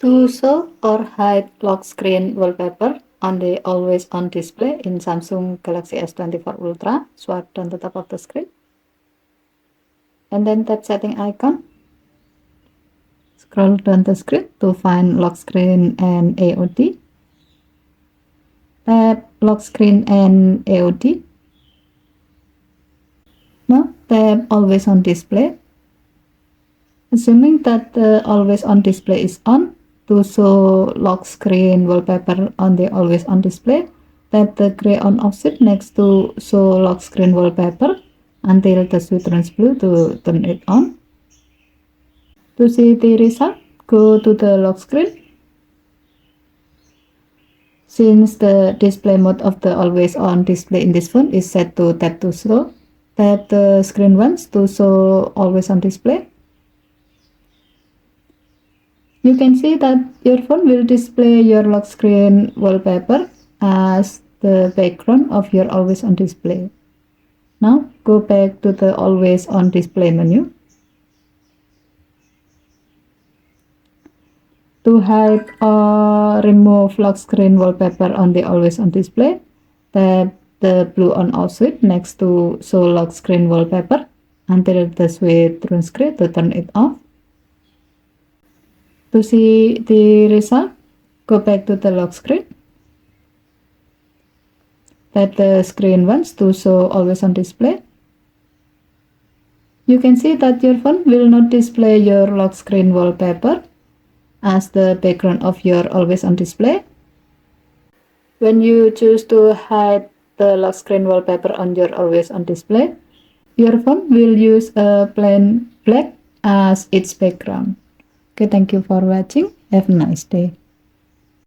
To show or hide lock screen wallpaper on the always on display in Samsung Galaxy S24 Ultra, swipe down the top of the screen and then tap setting icon. Scroll down the screen to find lock screen and AOD. Tap lock screen and AOD. Now tap always on display. Assuming that the always on display is on, to show lock screen wallpaper on the always on display, tap the gray on off switch next to show lock screen wallpaper until the switch turns blue to turn it on. To see the result, go to the lock screen. Since the display mode of the always on display in this phone is set to tap to show, tap the screen once to show always on display. You can see that your phone will display your lock screen wallpaper as the background of your always on display. Now go back to the always on display menu. To hide or remove lock screen wallpaper on the always on display, tap the blue on off switch next to show lock screen wallpaper until the switch turns grey to turn it off. To see the result, go back to the lock screen. Tap the screen once to show always on display. You can see that your phone will not display your lock screen wallpaper as the background of your always on display. When you choose to hide the lock screen wallpaper on your always on display, your phone will use a plain black as its background. Okay, thank you for watching. Have a nice day.